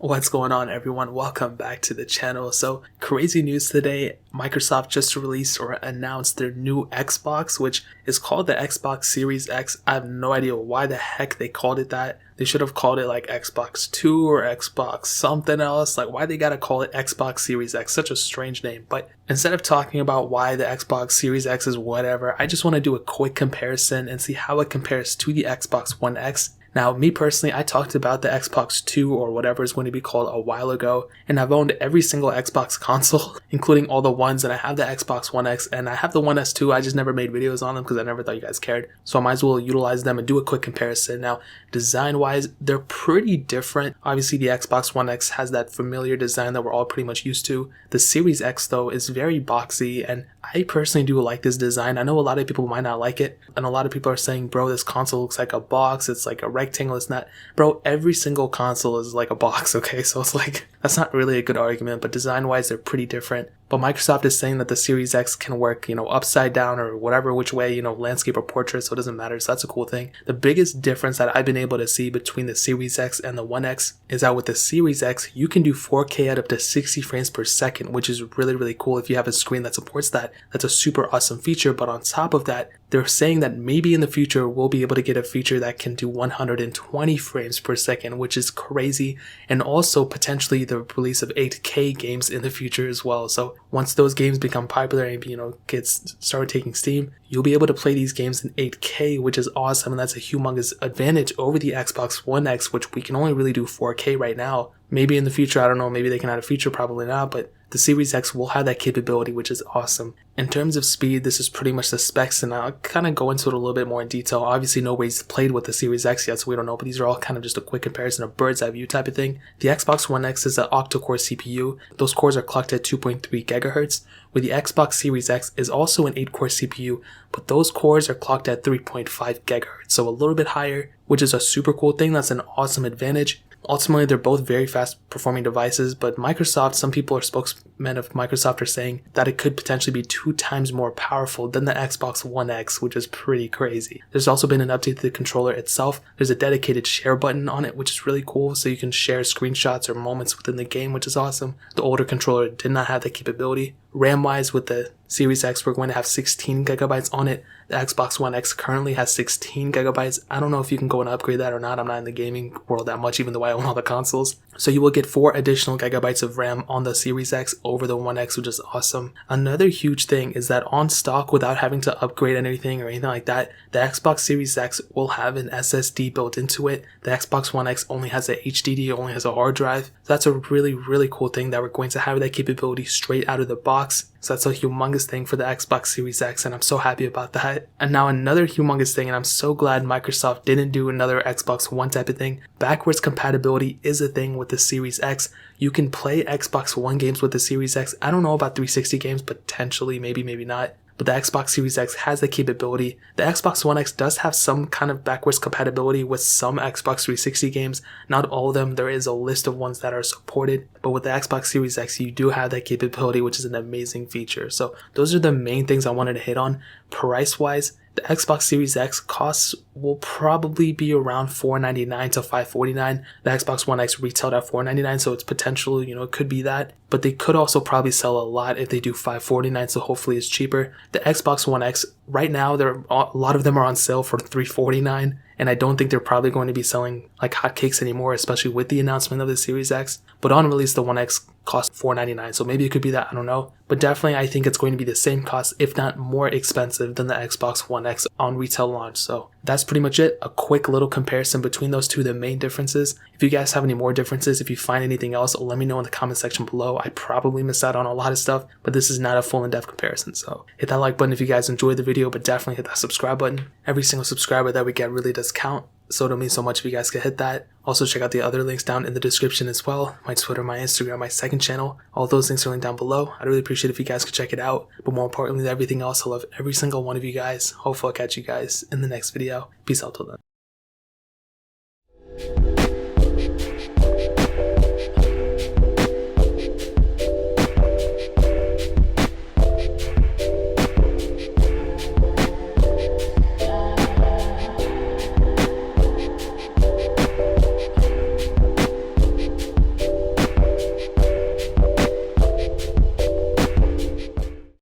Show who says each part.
Speaker 1: What's going on, everyone? Welcome back to the channel. So, crazy news today. Microsoft just released or announced their new Xbox, which is called the Xbox Series X. I have no idea why the heck they called it that. They should have called it like Xbox 2 or Xbox something else. Like, why they gotta call it Xbox Series X? Such a strange name. But instead of talking about why the Xbox Series X is whatever, I just want to do a quick comparison and see how it compares to the Xbox One X. Now, me personally, I talked about the Xbox 2 or whatever it's going to be called a while ago, and I've owned every single Xbox console, including all the ones, and I have the Xbox One X, and I have the One S too. I just never made videos on them because I never thought you guys cared, so I might as well utilize them and do a quick comparison. Now, design-wise, they're pretty different. Obviously, the Xbox One X has that familiar design that we're all pretty much used to. The Series X, though, is very boxy, and I personally do like this design. I know a lot of people might not like it, and a lot of people are saying, bro, this console looks like a box, it's like a rectangle, it's not. Bro, every single console is like a box, okay? So it's like, that's not really a good argument, but design-wise, they're pretty different. But Microsoft is saying that the Series X can work, upside down or whatever which way, landscape or portrait, so it doesn't matter. So that's a cool thing. The biggest difference that I've been able to see between the Series X and the One X is that with the Series X, you can do 4K at up to 60 frames per second, which is really, really cool. If you have a screen that supports that, that's a super awesome feature. But on top of that, they're saying that maybe in the future, we'll be able to get a feature that can do 120 frames per second, which is crazy. And also potentially the release of 8K games in the future as well. So once those games become popular and, start taking steam, you'll be able to play these games in 8K, which is awesome. And that's a humongous advantage over the Xbox One X, which we can only really do 4K right now. Maybe in the future, I don't know, maybe they can add a feature, probably not, but the Series X will have that capability, which is awesome. In terms of speed, this is pretty much the specs, and I'll kind of go into it a little bit more in detail. Obviously, nobody's played with the Series X yet, so we don't know, but these are all kind of just a quick comparison of bird's eye view type of thing. The Xbox One X is an octa-core CPU. Those cores are clocked at 2.3 GHz, where the Xbox Series X is also an 8-core CPU, but those cores are clocked at 3.5 GHz, so a little bit higher, which is a super cool thing. That's an awesome advantage. Ultimately, they're both very fast performing devices, but Microsoft, some people or spokesmen of Microsoft are saying that it could potentially be 2 times more powerful than the Xbox One X, which is pretty crazy. There's also been an update to the controller itself. There's a dedicated share button on it, which is really cool, so you can share screenshots or moments within the game, which is awesome. The older controller did not have that capability. RAM-wise, with the Series X, we're going to have 16 gigabytes on it. The Xbox One X currently has 16 gigabytes. I don't know if you can go and upgrade that or not. I'm not in the gaming world that much, even though I own all the consoles. So you will get 4 additional gigabytes of RAM on the Series X over the One X, which is awesome. Another huge thing is that on stock, without having to upgrade anything or anything like that, the Xbox Series X will have an SSD built into it. The Xbox One X only has a HDD, only has a hard drive. So that's a really, really cool thing that we're going to have that capability straight out of the box. So that's a humongous thing for the Xbox Series X, and I'm so happy about that. And now another humongous thing, and I'm so glad Microsoft didn't do another Xbox One type of thing. Backwards compatibility is a thing with the Series X. You can play Xbox One games with the Series X. I don't know about 360 games, potentially, maybe not. But the Xbox Series X has the capability. The Xbox One X does have some kind of backwards compatibility with some Xbox 360 games. Not all of them. There is a list of ones that are supported. But with the Xbox Series X, you do have that capability, which is an amazing feature. So those are the main things I wanted to hit on. Price-wise, the Xbox Series X costs will probably be around $499 to $549. The Xbox One X retailed at $499, so it's potential, it could be that. But they could also probably sell a lot if they do $549, so hopefully it's cheaper. The Xbox One X, right now, a lot of them are on sale for $349, and I don't think they're probably going to be selling like hotcakes anymore, especially with the announcement of the Series X. But on release, the One X cost $499, so maybe it could be that, I don't know. But definitely, I think it's going to be the same cost, if not more expensive than the Xbox One X on retail launch. So that's pretty much it. A quick little comparison between those two, the main differences. If you guys have any more differences, if you find anything else, let me know in the comment section below. I probably missed out on a lot of stuff, but this is not a full in-depth comparison. So hit that like button if you guys enjoyed the video, but definitely hit that subscribe button. Every single subscriber that we get really does count. So it'll mean so much if you guys could hit that. Also check out the other links down in the description as well. My Twitter, my Instagram, my second channel. All those links are linked down below. I'd really appreciate if you guys could check it out. But more importantly than everything else, I love every single one of you guys. Hopefully I'll catch you guys in the next video. Peace out till then.